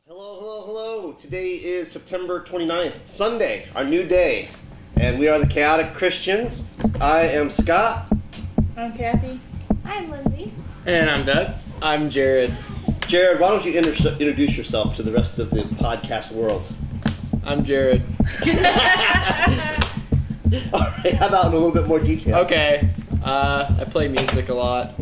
Hello, hello, hello. Today is September 29th, Sunday, our new day. And we are the Chaotic Christians. I am Scott. I'm Kathie. I'm Lindsey. And I'm Doug. I'm Jared. Jared, why don't you introduce yourself to the rest of the podcast world? I'm Jared. All right, how about in a little bit more detail? Okay. I play music a lot.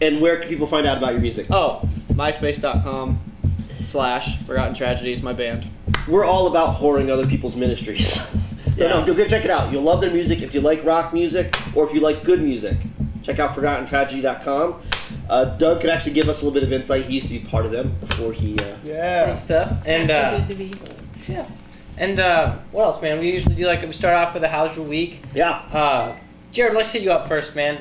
And where can people find out about your music? Oh, myspace.com/Forgotten Tragedies, my band. We're all about whoring other people's ministries. No, go check it out. You'll love their music if you like rock music or if you like good music. Check out ForgottenTragedy.com. Doug could actually give us a little bit of insight. He used to be part of them before he... Yeah. Stuff. And, good to be. Yeah. And what else, man? We usually do we start off with a how's your week. Yeah. Jared, let's hit you up first, man.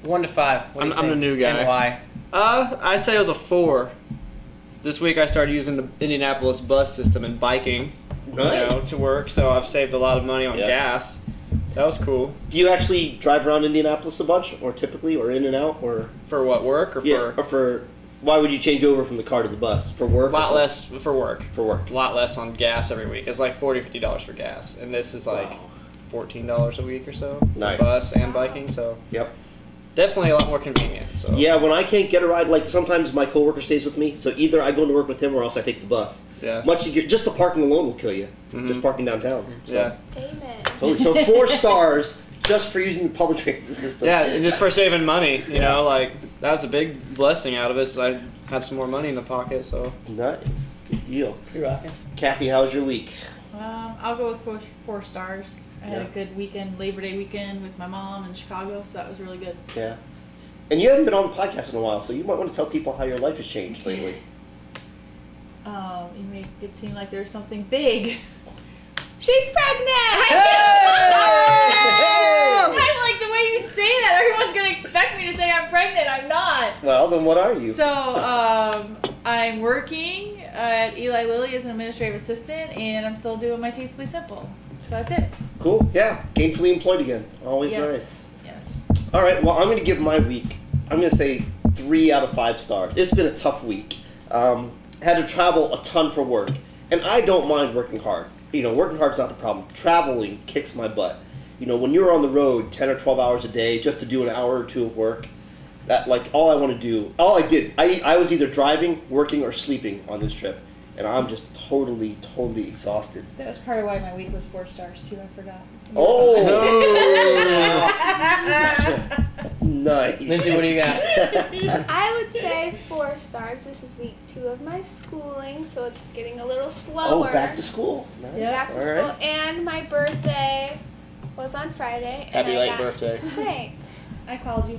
1 to 5. What do you think? I'm the new guy. And why? I'd say it was a 4. This week I started using the Indianapolis bus system and biking, Nice. to work, so I've saved a lot of money on gas. That was cool. Do you actually drive around Indianapolis a bunch, or typically, or in and out, or... For what, work or for... Why would you change over from the car to the bus? For work? A lot less for work. For work. A lot less on gas every week. It's like $40, $50 for gas, and this is like $14 a week or so for Nice. bus and biking. So Yep. definitely a lot more convenient. So Yeah, when I can't get a ride, like sometimes my coworker stays with me, so either I go to work with him or else I take the bus. yeah, Just the parking alone will kill you. Mhm. Just parking downtown. So. yeah, Amen. Totally. So 4 stars just for using the public transit system. yeah, and just for saving money. You know, like that was a big blessing out of it. Is I have some more money in the pocket. So Nice. Good deal. You're rocking. Kathy, how was your week? I'll go with 4 stars. I had a Yeah. good weekend, Labor Day weekend with my mom in Chicago, so that was really good. Yeah. And you haven't been on the podcast in a while, so you might want to tell people how your life has changed lately. You make it seem like there's something big. She's pregnant! I like the way you say that. Everyone's going to expect me to say I'm pregnant. I'm not. Well, then what are you? So, I'm working at Eli Lilly as an administrative assistant, and I'm still doing my Tastefully Simple. So that's it. Cool. Yeah. Gainfully employed again. Always Yes. Yes. nice. All right. Well, I'm going to give my week, I'm going to say 3 out of 5 stars. It's been a tough week. Had to travel a ton for work. And I don't mind working hard. You know, working hard's not the problem. Traveling kicks my butt. You know, when you're on the road 10 or 12 hours a day just to do an hour or 2 of work, that all I want to do, all I did, I was either driving, working, or sleeping on this trip. And I'm just totally exhausted. That was part of why my week was 4 stars, too. I forgot. Oh! Nice. Lindsey, what do you got? I would say 4 stars. This is week 2 of my schooling, so it's getting a little slower. Oh, back to school. Nice. Yeah. Back to All school. right. And my birthday was on Friday. happy and I late got, birthday. Thanks. I called you.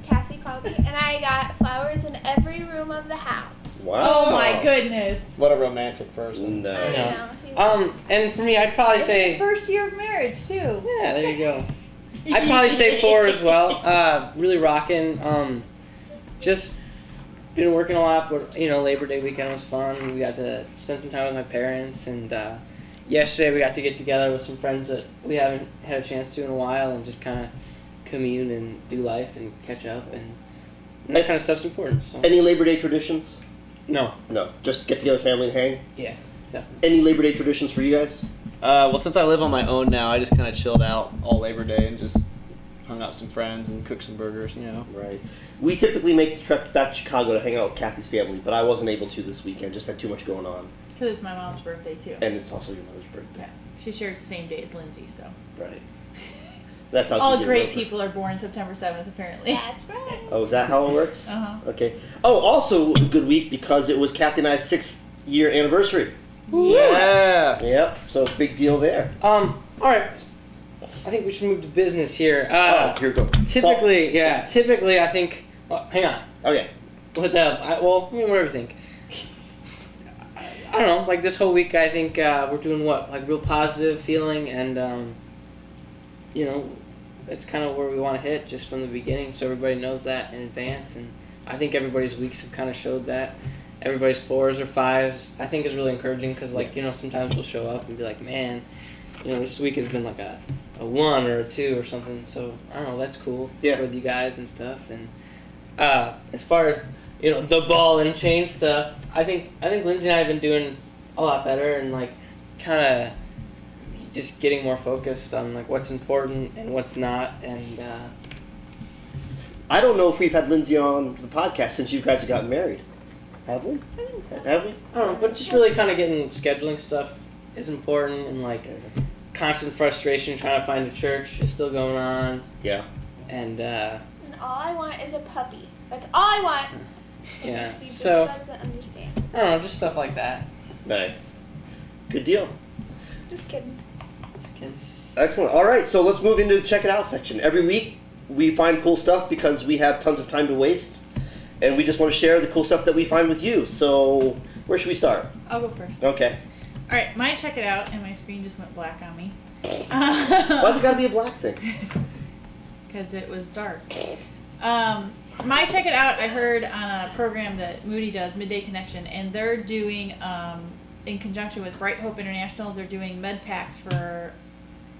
Kathy called me, and I got flowers in every room of the house. Wow. Oh my goodness. What a romantic person. Nice. I Yeah. know. And for me, I'd probably say, First year of marriage, too. yeah, there you go. I'd probably say 4 as well. Really rocking. Just been working a lot, but Labor Day weekend was fun. We got to spend some time with my parents, and yesterday we got to get together with some friends that we haven't had a chance to in a while, and just kind of commune and do life and catch up, and that kind of stuff's important. So. Any Labor Day traditions? No. No. Just get together, family, and hang? Yeah, definitely. Any Labor Day traditions for you guys? Well, since I live on my own now, I just kind of chilled out all Labor Day and just hung out with some friends and cooked some burgers, Right. We typically make the trip back to Chicago to hang out with Kathy's family, but I wasn't able to this weekend. Just had too much going on. Because it's my mom's birthday, too. And it's also your mother's birthday. Yeah. She shares the same day as Lindsey, so. Right. That's how it's All easy to great remember. people are born September 7th, apparently. That's right. Oh, is that how it works? Uh-huh. Okay. Oh, also a good week because it was Kathy and I's 6th year anniversary. Yeah. Yep. So big deal there. All right. I think we should move to business here. Here we go. Typically, I think. Hang on. Okay. What the? Whatever you think. I don't know. Like this whole week, I think we're doing what? Like real positive feeling, and it's kind of where we want to hit just from the beginning, so everybody knows that in advance. And I think everybody's weeks have kind of showed that. Everybody's 4s or 5s, I think, is really encouraging because, sometimes we'll show up and be like, man, this week has been like a 1 or a 2 or something. So I don't know. That's cool with you guys and stuff. And as far as the ball and chain stuff. I think Lindsey and I have been doing a lot better and like kind of just getting more focused on like what's important and what's not. And I don't know if we've had Lindsey on the podcast since you guys have gotten married. Have we? I think so. Have we? I don't know, but just really kind of getting scheduling stuff is important, and like constant frustration trying to find a church is still going on. Yeah. And And all I want is a puppy. That's all I want. yeah, He just so doesn't understand. I don't know, just stuff like that. Nice. Good deal. Just kidding. Just kidding. Excellent. All right, so let's move into the check it out section. Every week we find cool stuff because we have tons of time to waste, and we just want to share the cool stuff that we find with you. So where should we start? I'll go first. Okay. All right, my check it out, and my screen just went black on me. Why's it got to be a black thing? Because it was dark. My check it out, I heard on a program that Moody does, Midday Connection, and they're doing, in conjunction with Bright Hope International, they're doing med packs for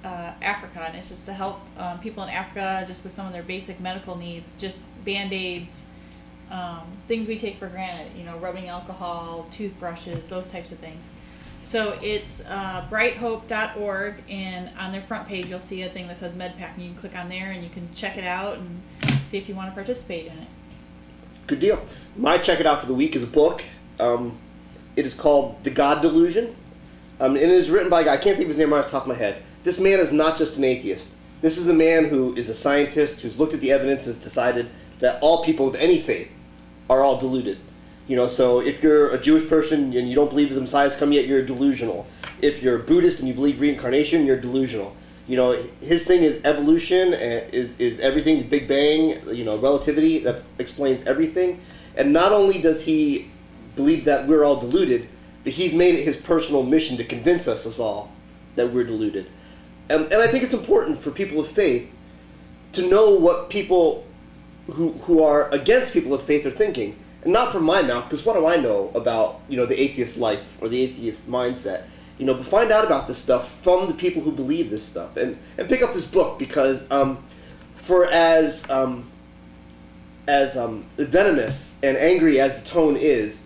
Africa, and it's just to help people in Africa just with some of their basic medical needs, just Band-Aids, things we take for granted, rubbing alcohol, toothbrushes, those types of things. So it's brighthope.org, and on their front page you'll see a thing that says MedPack, and you can click on there and you can check it out and see if you want to participate in it. Good deal. My check it out for the week is a book. It is called The God Delusion, and it is written by a guy, I can't think of his name right off the top of my head. This man is not just an atheist. This is a man who is a scientist who's looked at the evidence and has decided that all people of any faith are all deluded. So if you're a Jewish person and you don't believe the Messiah's come yet, you're delusional. If you're a Buddhist and you believe reincarnation, you're delusional. His thing is evolution, is everything, the Big Bang, relativity, that explains everything. And not only does he believe that we're all deluded, but he's made it his personal mission to convince us all that we're deluded. And I think it's important for people of faith to know what people who are against people of faith are thinking. And not from my mouth, because what do I know about, the atheist life or the atheist mindset? But find out about this stuff from the people who believe this stuff. And pick up this book because for as venomous and angry as the tone is,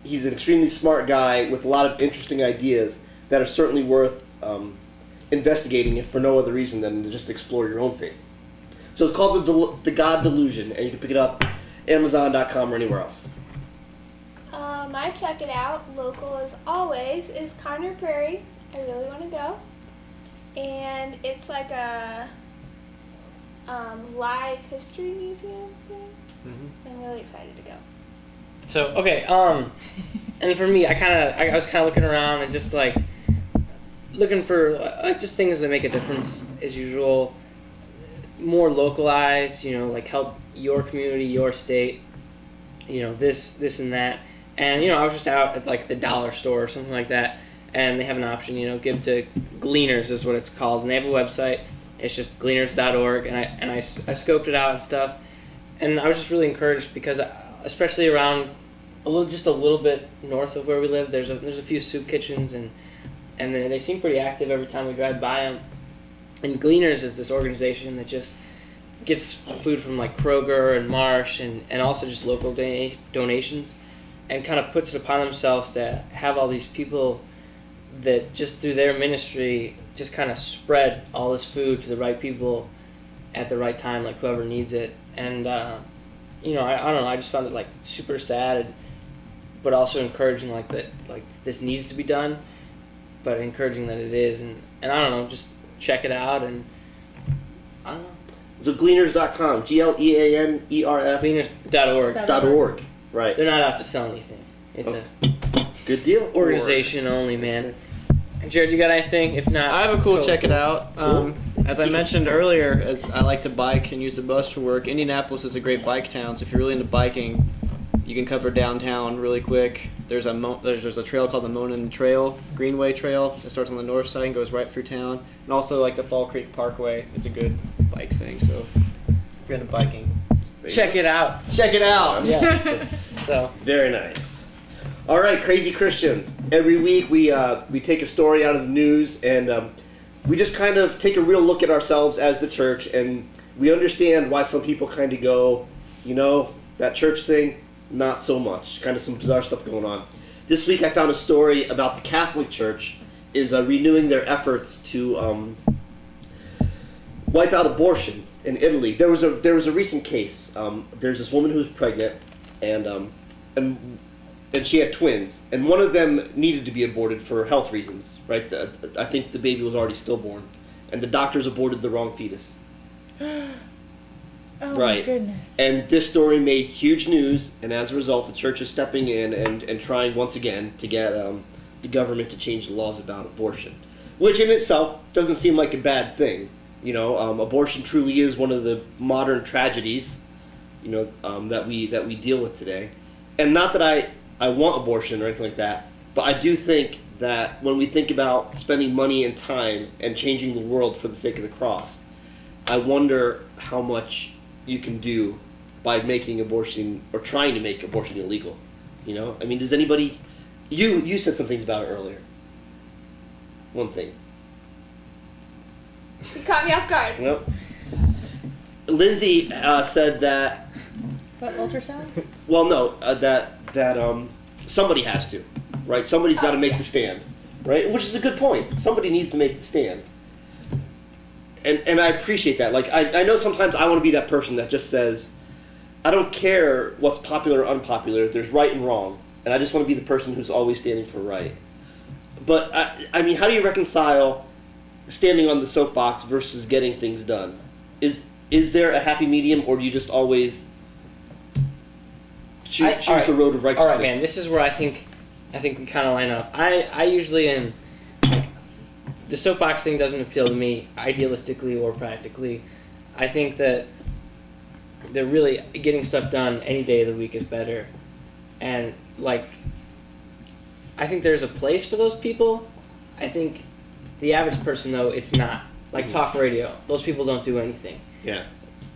he's an extremely smart guy with a lot of interesting ideas that are certainly worth investigating, if for no other reason than to just explore your own faith. So it's called The God Delusion, and you can pick it up Amazon.com or anywhere else. My check it out, local as always, is Conner Prairie. I really want to go. And it's like a live history museum thing. Mm-hmm. I'm really excited to go. So, okay, and for me, I was kind of looking around and just like looking for just things that make a difference as usual, more localized, like help your community, your state, this and that. And, I was just out at like the dollar store or something like that, and they have an option, give to Gleaners is what it's called, and they have a website. It's just gleaners.org, and I scoped it out and stuff, and I was just really encouraged because especially around just a little bit north of where we live, there's a few soup kitchens, and they seem pretty active every time we drive by them. And Gleaners is this organization that just gets food from like Kroger and Marsh and also just local donations, and kind of puts it upon themselves to have all these people that just through their ministry just kind of spread all this food to the right people at the right time, like whoever needs it. And I don't know, I just found it like super sad, but also encouraging like that, like this needs to be done, but encouraging that it is. And I don't know, just check it out, and I don't know. So Gleaners.com, Gleaners. Gleaners.org. Right. They're not out to sell anything. It's a good deal. Organization only, man. And Jared, you got anything? If not, I have a cool totally check it out. Cool. As I mentioned earlier, as I like to bike and use the bus for work, Indianapolis is a great bike town. So if you're really into biking, you can cover downtown really quick. There's a trail called the Monon Trail, Greenway Trail. It starts on the north side and goes right through town. And also like the Fall Creek Parkway is a good bike thing. So if you're into biking, check it out. check it out. Yeah. So Very nice. All right, crazy Christians. Every week we take a story out of the news, and we just kind of take a real look at ourselves as the church, and we understand why some people kind of go, that church thing, not so much. Kind of some bizarre stuff going on. This week I found a story about the Catholic Church is renewing their efforts to wipe out abortion in Italy. There was a recent case. There's this woman who was pregnant, and she had twins, and one of them needed to be aborted for health reasons. Right? I think the baby was already stillborn, and the doctors aborted the wrong fetus. Oh right. my goodness. And this story made huge news, and as a result, the church is stepping in and trying once again to get the government to change the laws about abortion, which in itself doesn't seem like a bad thing. You know, abortion truly is one of the modern tragedies, you know, that we deal with today. And not that I want abortion or anything like that, but I do think that when we think about spending money and time and changing the world for the sake of the cross, I wonder how much you can do by making abortion or trying to make abortion illegal. You know, I mean, does anybody? You said some things about it earlier. One thing. You caught me off guard. Yep. Lindsey said that. What, ultrasounds? Well, no, that somebody has to, right? Somebody's got to make the stand, right? Which is a good point. Somebody needs to make the stand. And I appreciate that. Like, I know sometimes I want to be that person that just says, I don't care what's popular or unpopular. There's right and wrong. And I just want to be the person who's always standing for right. But, I mean, how do you reconcile standing on the soapbox versus getting things done? Is there a happy medium, or do you just always choose the road of righteousness? All right, man. This is where I think we kind of line up. I usually am. The soapbox thing doesn't appeal to me idealistically or practically. I think that really getting stuff done any day of the week is better. And, like, I think there's a place for those people. I think the average person, though, it's not. Like talk radio, those people don't do anything. Yeah.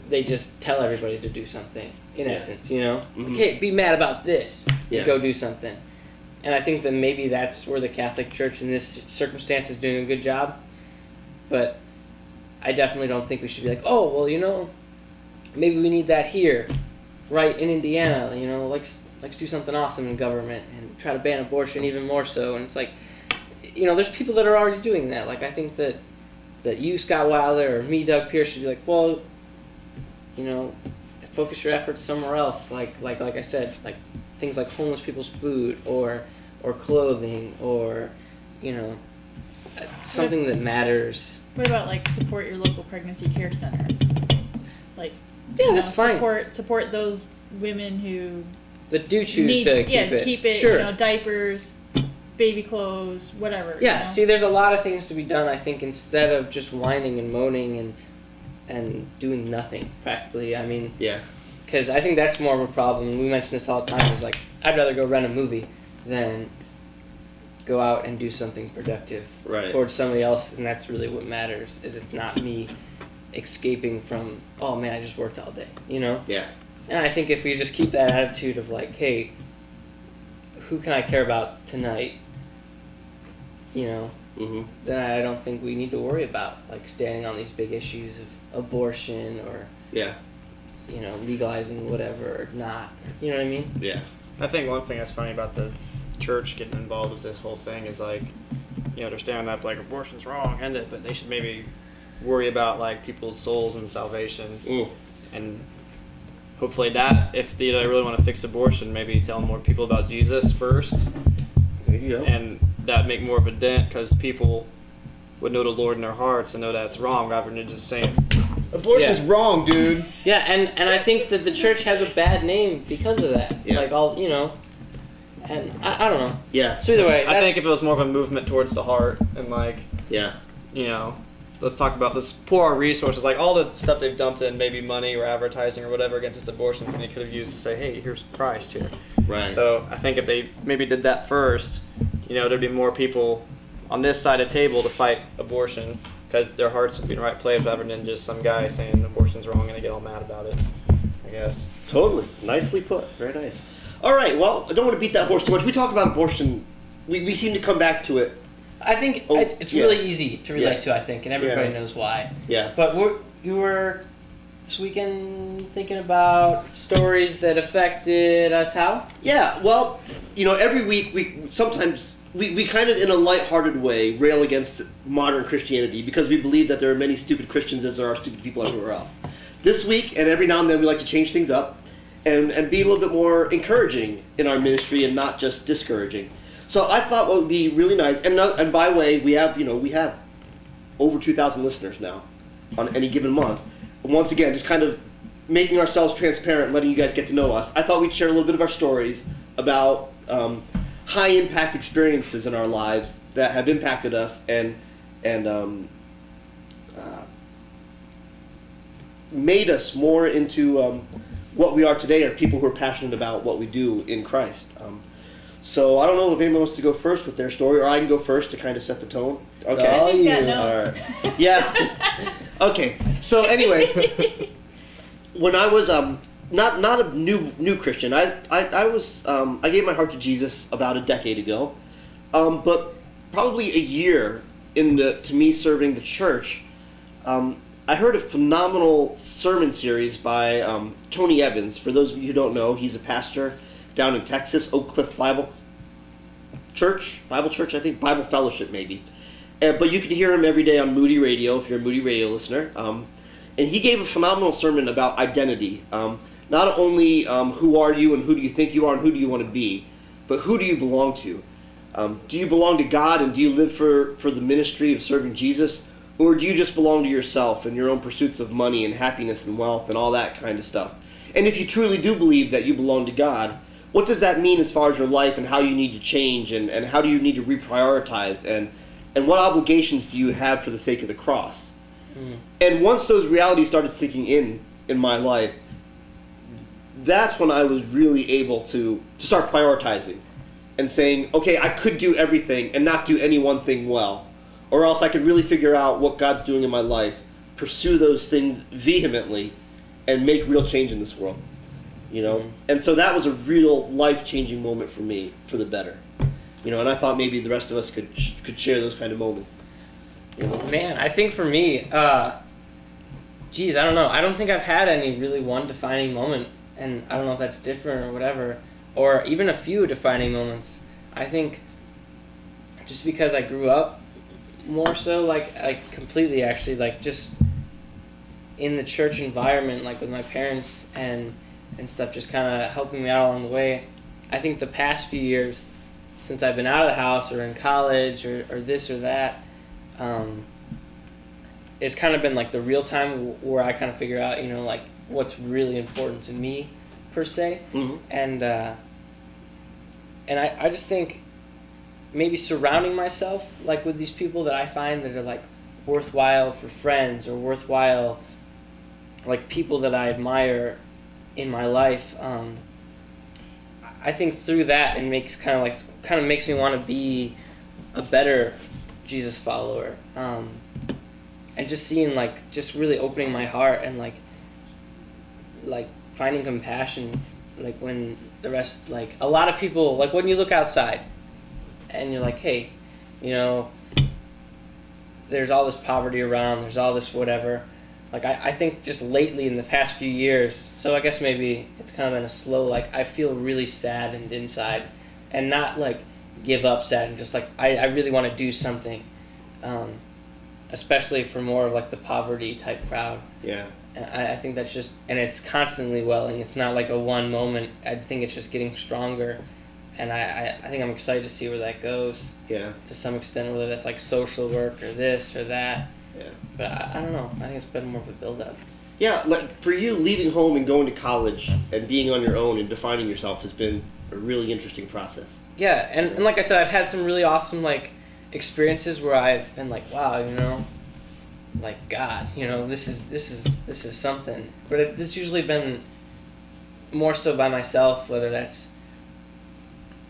They just tell everybody to do something, in essence, you know? Mm-hmm. Like, hey, be mad about this. Yeah. Go do something. And I think that maybe that's where the Catholic Church in this circumstance is doing a good job. But I definitely don't think we should be like, oh, well, you know, maybe we need that here, right in Indiana. You know, let's do something awesome in government and try to ban abortion even more so. And it's like, you know, there's people that are already doing that. Like, I think that you, Scott Wilder, or me, Doug Pierce, should be like, well, you know, focus your efforts somewhere else. Like I said, like things like homeless people's food or clothing or, you know, something that matters. What about, like, support your local pregnancy care center? Like, yeah, that's fine. Support those women who that do choose to keep it. Sure. You know, diapers, baby clothes, whatever. Yeah. You know? See, there's a lot of things to be done. I think instead of just whining and moaning and doing nothing practically. I mean, yeah. Because I think that's more of a problem. We mention this all the time. Is like, I'd rather go rent a movie than go out and do something productive towards somebody else, and that's really what matters. Is it's not me escaping from, oh man, I just worked all day, you know? Yeah. And I think if we just keep that attitude of like, hey, who can I care about tonight? You know, then I don't think we need to worry about like standing on these big issues of abortion or you know, legalizing whatever or not. You know what I mean? Yeah. I think one thing that's funny about the church getting involved with this whole thing is like, you know, they're standing up like abortion's wrong, end it, but they should maybe worry about like people's souls and salvation. And hopefully that, if they really want to fix abortion, maybe tell more people about Jesus first. There you go. And that make more of a dent, because people would know the Lord in their hearts and know that it's wrong rather than just saying, abortion's wrong, dude. Yeah, and I think that the church has a bad name because of that. Yeah. Like all, you know, and I don't know. Yeah. So either way, I think if it was more of a movement towards the heart and like, you know, let's talk about, let's pour our resources, like all the stuff they've dumped in, maybe money or advertising or whatever against this abortion thing, they could have used to say, hey, here's Christ here. Right. So I think if they maybe did that first, you know, there'd be more people on this side of the table to fight abortion, because their hearts would be in the right place rather than just some guy saying abortion's wrong and they get all mad about it, I guess. Totally. Nicely put. Very nice. All right, well, I don't want to beat that horse too much. We talk about abortion. We seem to come back to it. I think it's really easy to relate to, I think, and everybody knows why. Yeah. But you were this weekend thinking about stories that affected us. How? Yeah, well, every week we kind of, in a lighthearted way, rail against modern Christianity because we believe that there are many stupid Christians as there are stupid people everywhere else. This week, and every now and then, we like to change things up and be a little bit more encouraging in our ministry and not just discouraging. So I thought what would be really nice, and by the way, we have over 2,000 listeners now on any given month. Once again, just kind of making ourselves transparent, letting you guys get to know us. I thought we'd share a little bit of our stories about high impact experiences in our lives that have impacted us and made us more into what we are today, are people who are passionate about what we do in Christ. So I don't know if anyone wants to go first with their story, or I can go first to kind of set the tone. Okay. all He's got you. notes. All right. Yeah. Okay. So anyway, when I was not a new Christian, I was I gave my heart to Jesus about a decade ago, but probably a year to me serving the church, I heard a phenomenal sermon series by Tony Evans. For those of you who don't know, he's a pastor down in Texas, Oak Cliff Bible Church, I think, Bible Fellowship maybe. But you can hear him every day on Moody Radio if you're a Moody Radio listener. And he gave a phenomenal sermon about identity. Not only who are you and who do you think you are and who do you want to be, but who do you belong to? Do you belong to God and do you live for the ministry of serving Jesus? Or do you just belong to yourself and your own pursuits of money and happiness and wealth and all that kind of stuff? And if you truly do believe that you belong to God, what does that mean as far as your life and how you need to change and how do you need to reprioritize and what obligations do you have for the sake of the cross? And once those realities started sinking in my life, that's when I was really able to start prioritizing and saying, okay, I could do everything and not do any one thing well. Or else I could really figure out what God's doing in my life, pursue those things vehemently, and make real change in this world. And so that was a real life-changing moment for me, for the better. And I thought maybe the rest of us could share those kind of moments. Man, I think for me, I don't know. I don't think I've had any really one defining moment, and I don't know if that's different or whatever, or even a few defining moments. I think just because I grew up more so, like completely actually, like just in the church environment, like with my parents and stuff, just kind of helping me out along the way. I think the past few years, since I've been out of the house or in college or this or that, it's kind of been like the real time where I kind of figure out, like what's really important to me per se. And I just think maybe surrounding myself like with these people that I find that are like worthwhile for friends or worthwhile like people that I admire in my life. I think through that it makes kind of makes me want to be a better Jesus follower, and just seeing like just really opening my heart and like finding compassion, like when the rest, like a lot of people, like when you look outside and you're like, hey, there's all this poverty around, there's all this whatever. Like I think just lately in the past few years, so I guess maybe it's kind of been a slow, like I feel really sad and inside, and not like give up sad, and just like I really want to do something, especially for more of like the poverty type crowd. Yeah. And I think that's just, and it's constantly welling. It's not like a one moment. I think it's just getting stronger, and I think I'm excited to see where that goes. Yeah. To some extent, whether that's like social work or this or that. Yeah. But I don't know. I think it's been more of a build-up. Yeah, like for you, leaving home and going to college and being on your own and defining yourself has been a really interesting process. Yeah, and like I said, I've had some really awesome like experiences where I've been like, wow, like God, this is something. But it's usually been more so by myself, whether that's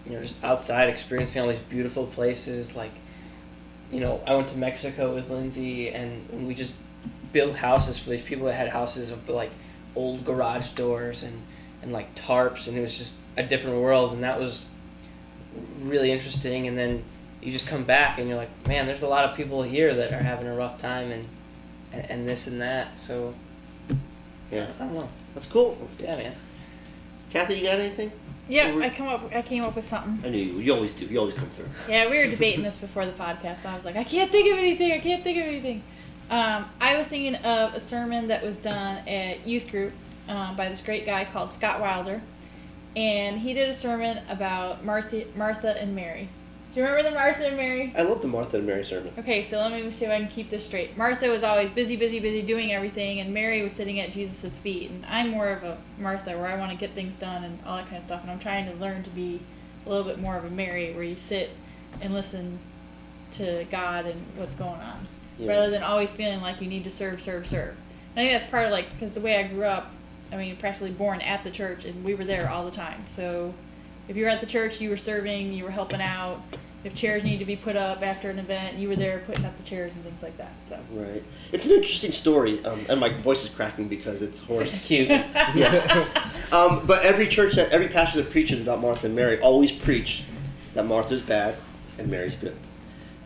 just outside experiencing all these beautiful places, like I went to Mexico with Lindsey and we just built houses for these people that had houses of like old garage doors and like tarps, and it was just a different world, and that was really interesting. And then you just come back and you're like, man, there's a lot of people here that are having a rough time and this and that. So Yeah. I don't know. That's cool. Yeah, man. Kathie, you got anything? Yeah, I came up with something. I knew you. You always do. You always come through. Yeah, we were debating this before the podcast, and I was like, I can't think of anything. I was thinking of a sermon that was done at youth group by this great guy called Scott Wilder, and he did a sermon about Martha and Mary. Do you remember the Martha and Mary? I love the Martha and Mary sermon. Okay, so let me see if I can keep this straight. Martha was always busy doing everything, and Mary was sitting at Jesus' feet. And I'm more of a Martha, where I want to get things done and all that kind of stuff, and I'm trying to learn to be a little bit more of a Mary, where you sit and listen to God and what's going on, rather than always feeling like you need to serve. And I think that's part of, like, because the way I grew up, I mean, practically born at the church, and we were there all the time. So if you were at the church, you were serving, you were helping out. If chairs need to be put up after an event, you were there putting up the chairs and things like that. So Right. It's an interesting story, and my voice is cracking because it's hoarse. It's cute. Yeah. But every pastor that preaches about Martha and Mary always preach that Martha's bad and Mary's good.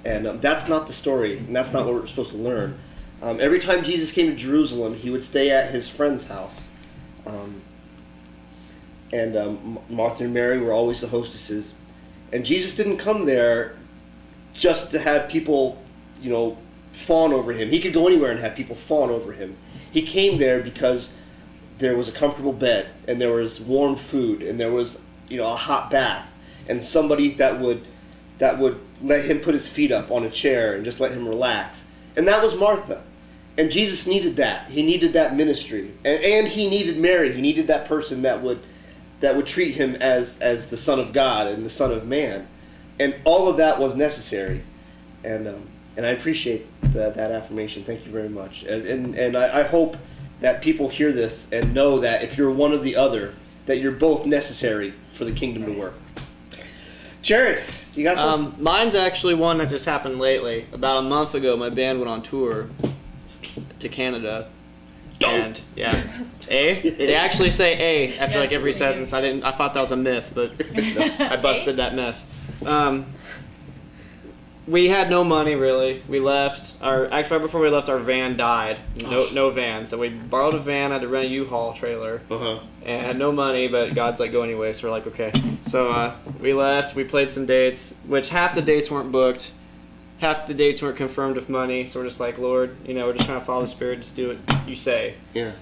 And that's not the story, and that's not what we're supposed to learn. Every time Jesus came to Jerusalem, he would stay at his friend's house. Martha and Mary were always the hostesses. And Jesus didn't come there just to have people, fawn over him. He could go anywhere and have people fawn over him. He came there because there was a comfortable bed, and there was warm food, and there was, a hot bath, and somebody that would let him put his feet up on a chair and just let him relax. And that was Martha. And Jesus needed that. He needed that ministry. And he needed Mary. He needed that person that would treat him as the Son of God and the Son of Man. And all of that was necessary. And I appreciate that affirmation. Thank you very much. And I hope that people hear this and know that if you're one or the other, that you're both necessary for the kingdom to work. Jared, you got something? Mine's actually one that just happened lately. About a month ago, my band went on tour to Canada. And yeah, A. They actually say A after like every sentence. I thought that was a myth, but I busted that myth. We had no money really. We left. Actually, right before we left, our van died. No van. So we borrowed a van. Had to rent a U-Haul trailer. And had no money, but God's like, go anyway. So we're like, okay. So we left. We played some dates, which half the dates weren't booked. Half the dates weren't confirmed with money, so we're just like, Lord, we're just trying to follow the Spirit, just do what you say. Yeah.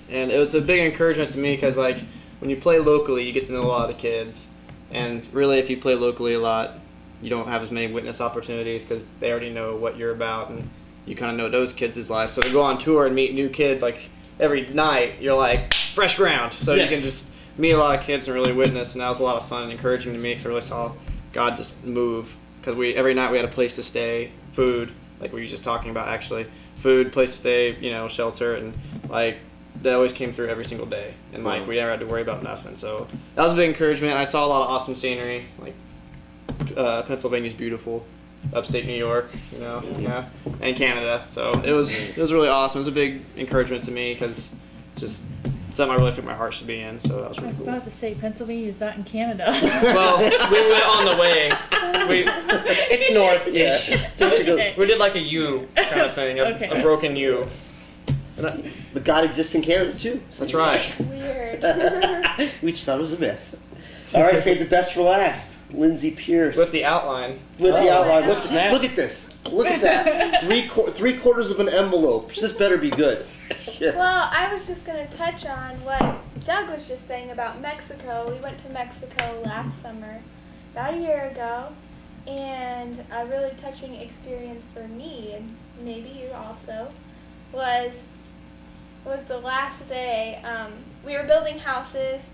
And it was a big encouragement to me because, like, when you play locally, you get to know a lot of the kids. And really, if you play locally a lot, you don't have as many witness opportunities because they already know what you're about and you kind of know those kids' lives. So to go on tour and meet new kids, like, every night, you're like, fresh ground. So you can just meet a lot of kids and really witness, and that was a lot of fun and encouraging to me because I really saw God just move. Because every night we had a place to stay, food, like we were just talking about actually, food, place to stay, shelter, and like that always came through every single day, and like we never had to worry about nothing. So that was a big encouragement. I saw a lot of awesome scenery, like Pennsylvania's beautiful, upstate New York, and Canada. So it was really awesome. It was a big encouragement to me because just something I really think my heart should be in. So that was really cool. I was about to say Pennsylvania's not in Canada. Well, we went on the way. It's north-ish. Okay. We did like a U kind of thing, a broken U. But God exists in Canada too. That's right. Weird. We just thought it was a myth. All right, save the best for last. Lindsey Pierce. With the outline. With the outline. wow. Look at this. Look at that. Three quarters of an envelope. This better be good. Well, I was just going to touch on what Doug was just saying about Mexico. We went to Mexico last summer, about a year ago, and a really touching experience for me, and maybe you also, was the last day. We were building houses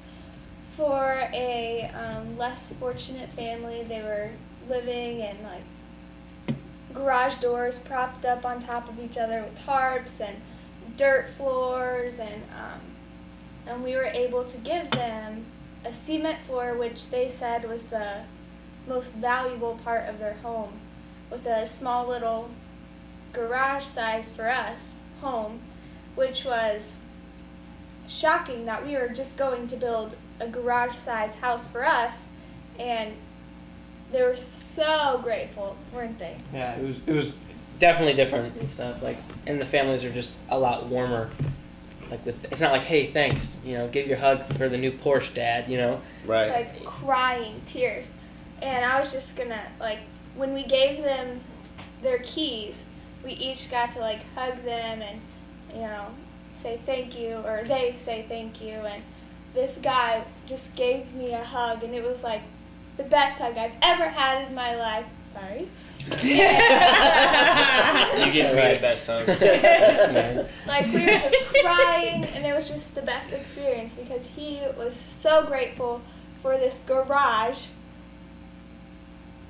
for a less fortunate family. They were living in like garage doors propped up on top of each other with tarps and dirt floors, and we were able to give them a cement floor, which they said was the most valuable part of their home, with a small little garage size for us home, which was shocking that we were just going to build a garage size house for us, and they were so grateful, weren't they? Yeah, it was definitely different and stuff. Like, and the families are just a lot warmer like it's not like, hey, thanks, give your hug for the new Porsche, Dad, Right. It's like crying, tears. And I was just gonna, like, when we gave them their keys, we each got to, like, hug them and, say thank you, or they say thank you. And this guy just gave me a hug, and it was, like, the best hug I've ever had in my life. Sorry. You get the best hugs. Like, we were just crying, and it was just the best experience because he was so grateful for this garage.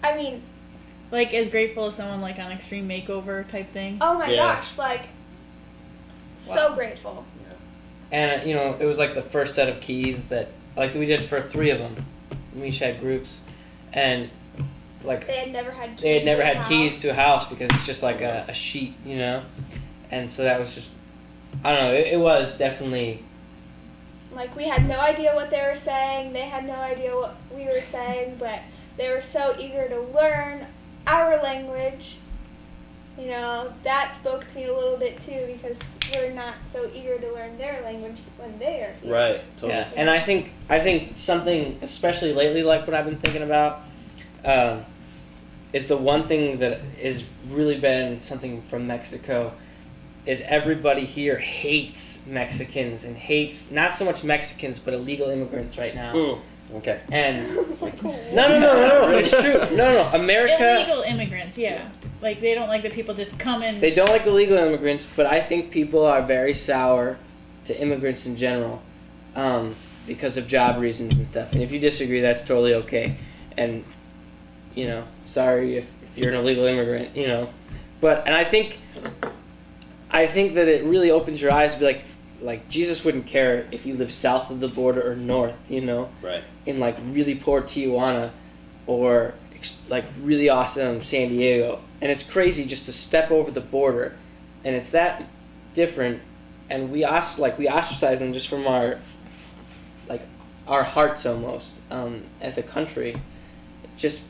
I mean, Like as grateful as someone like on Extreme Makeover type thing. oh my Yeah. gosh, like, so grateful. And it was like the first set of keys that like we did for 3 of them. We each had groups, and like They had never had keys. they had never to a had keys house. to a house because it's just like a sheet, and so that was just, I don't know, it was definitely. Like, we had no idea what they were saying. They had no idea what we were saying, but they were so eager to learn our language. That spoke to me a little bit too because we're not so eager to learn their language when they are here. Right. Totally. Yeah, and I think something, especially lately, like what I've been thinking about, is the one thing that has really been something from Mexico, is everybody here hates Mexicans and hates not so much Mexicans but illegal immigrants right now. Okay. And It's like, no, it's true. No, America. Illegal immigrants, yeah. Like they don't like the people just come in. They don't like illegal immigrants, but I think people are very sour to immigrants in general because of job reasons and stuff. And if you disagree, that's totally okay. And, sorry if you're an illegal immigrant, But, and I think that it really opens your eyes to be like Jesus wouldn't care if you live south of the border or north, Right. in like really poor Tijuana or like really awesome San Diego. And it's crazy just to step over the border, and it's that different, and we ostracize them just from our hearts almost as a country, just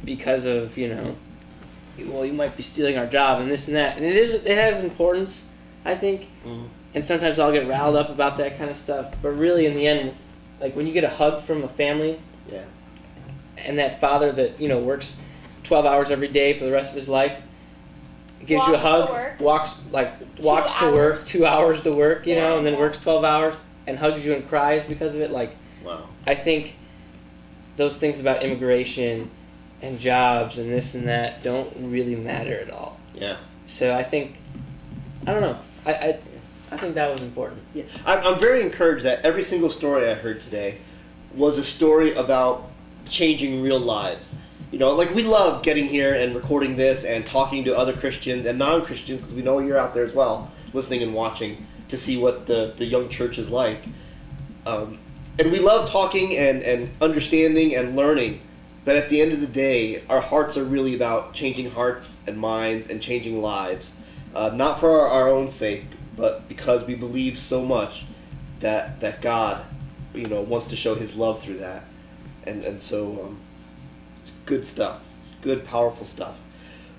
because of well, you might be stealing our job and this and that, and it has importance, I think, and sometimes I'll get riled up about that kind of stuff, but really in the end, like when you get a hug from a family, Yeah. and that father that works 12 hours every day for the rest of his life, gives you a Walks to hug, work. walks to 2 work, hours. 2 hours to work, Yeah, and then yeah. works 12 hours and hugs you and cries because of it. Like, Wow. I think those things about immigration and jobs and this and that don't really matter at all. Yeah. So I think, I don't know, I think that was important. Yeah. I'm very encouraged that every single story I heard today was a story about changing real lives. Like we love getting here and recording this and talking to other Christians and non-Christians because we know you're out there as well, listening and watching to see what the young church is like. And we love talking and understanding and learning, but at the end of the day, our hearts are really about changing hearts and minds and changing lives. Not for our own sake, but because we believe so much that God, wants to show His love through that. And so it's good stuff, good, powerful stuff.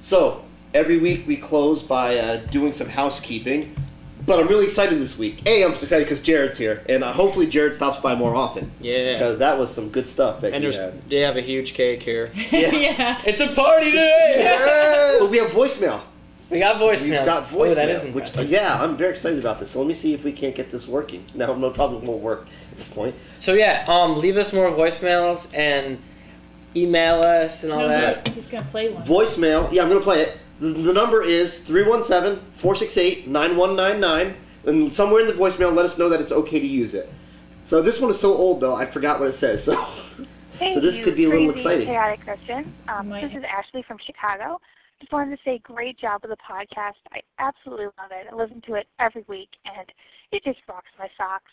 So every week we close by doing some housekeeping, but I'm really excited this week. I'm excited because Jared's here, and hopefully Jared stops by more often. Yeah. Because that was some good stuff that And he had. they have a huge cake here. Yeah. It's a party today! But we have voicemail. We got voicemail. We've got voicemail. Oh, that is which, impressive. I'm very excited about this. So let me see if we can't get this working. No problem, won't work at this point. So yeah, leave us more voicemails and email us and all that. He's gonna play one. Voicemail. Yeah, I'm going to play it. The number is 317-468-9199. And somewhere in the voicemail, let us know that it's okay to use it. So this one is so old, though, I forgot what it says. So, Thank so this you, could be a little crazy, exciting. Chaotic Christian. Might This is Ashley from Chicago. Just wanted to say great job with the podcast. I absolutely love it. I listen to it every week, and it just rocks my socks.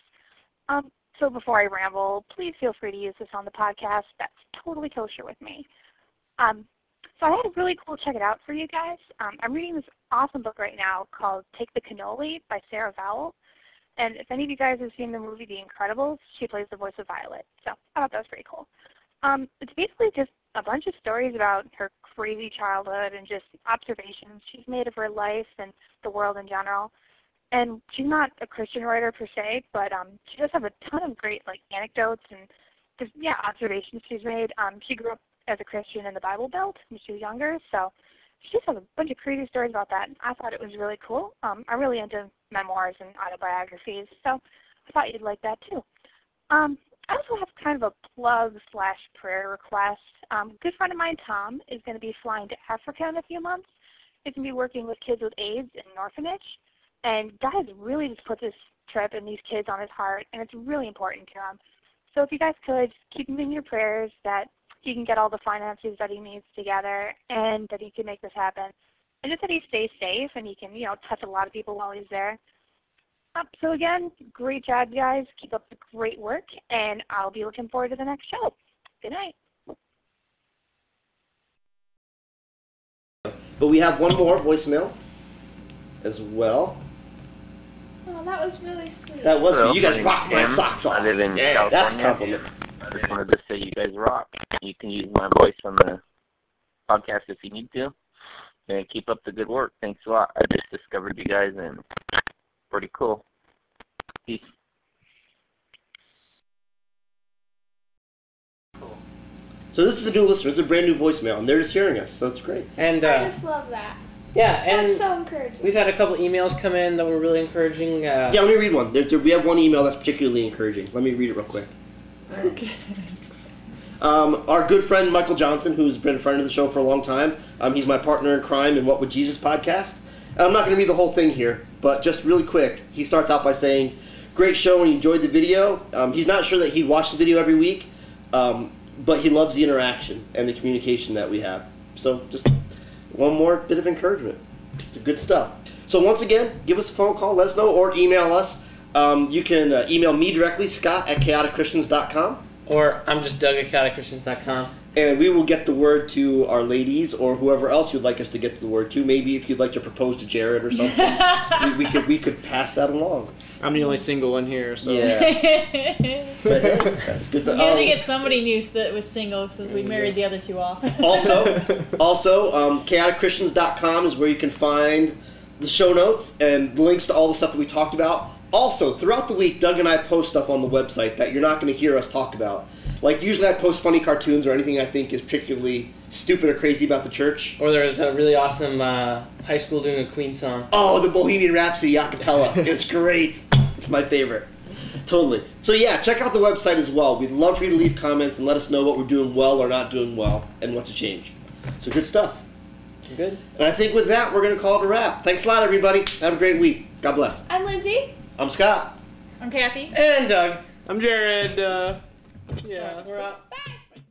So before I ramble, please feel free to use this on the podcast. That's totally kosher with me. So I had a really cool check it out for you guys. I'm reading this awesome book right now called Take the Cannoli by Sarah Vowell. And if any of you guys have seen the movie The Incredibles, she plays the voice of Violet. So I thought that was pretty cool. It's basically just a bunch of stories about her crazy childhood and just observations she's made of her life and the world in general. And she's not a Christian writer per se, but she does have a ton of great anecdotes and just observations she's made. She grew up as a Christian in the Bible Belt when she was younger, so she just has a bunch of crazy stories about that. And I thought it was really cool. I'm really into memoirs and autobiographies, so I thought you'd like that too. I also have kind of a plug/prayer request. A good friend of mine, Tom, is going to be flying to Africa in a few months. He's going to be working with kids with AIDS in an orphanage. And God has really just put this trip and these kids on his heart, and it's really important to him. So if you guys could, just keep him in your prayers that he can get all the finances that he needs together and that he can make this happen. And just that he stays safe and he can, touch a lot of people while he's there. So again, great job, guys. Keep up the great work, and I'll be looking forward to the next show. Good night. But we have one more voicemail as well. Oh, that was really sweet. That was Hello, you guys my rock name's my Tim. socks off. I live in Yeah, California. that's a compliment. I just wanted to say you guys rock. You can use my voice on the podcast if you need to. And keep up the good work. Thanks a lot. I just discovered you guys, and pretty cool. Peace. So this is a new listener. This is a brand new voicemail, and they're just hearing us, so it's great. And I just love that. yeah, and That's so encouraging. we've had a couple emails come in that were really encouraging. Yeah, let me read one. We have one email that's particularly encouraging. Let me read it real quick. Okay. Our good friend Michael Johnson, who's been a friend of the show for a long time, he's my partner in crime in What Would Jesus podcast. And I'm not going to read the whole thing here, but just really quick, he starts out by saying, great show and he enjoyed the video. He's not sure that he'd watch the video every week, but he loves the interaction and the communication that we have. So just one more bit of encouragement. It's good stuff. So once again, give us a phone call, let us know, or email us. You can email me directly, scott@chaoticchristians.com. Or I'm just Doug at chaoticchristians.com. And we will get the word to our ladies or whoever else you'd like us to get the word to. Maybe if you'd like to propose to Jared or something, we could pass that along. I'm the only single one here, so. Yeah. But, hey, that's good. You had to get somebody new that was single since we married the other two off. Also, chaoticchristians.com is where you can find the show notes and the links to all the stuff that we talked about. Also, throughout the week, Doug and I post stuff on the website that you're not going to hear us talk about. Like, usually I post funny cartoons or anything I think is particularly stupid or crazy about the church. Or there's a really awesome high school doing a Queen song. Oh, the Bohemian Rhapsody a cappella. It's great. It's my favorite. Totally. So yeah, check out the website as well. We'd love for you to leave comments and let us know what we're doing well or not doing well and what to change. So good stuff. Good. And I think with that, we're going to call it a wrap. Thanks a lot, everybody. Have a great week. God bless. I'm Lindsay. I'm Scott. I'm Kathie. And Doug. I'm Jared. Yeah, we're out.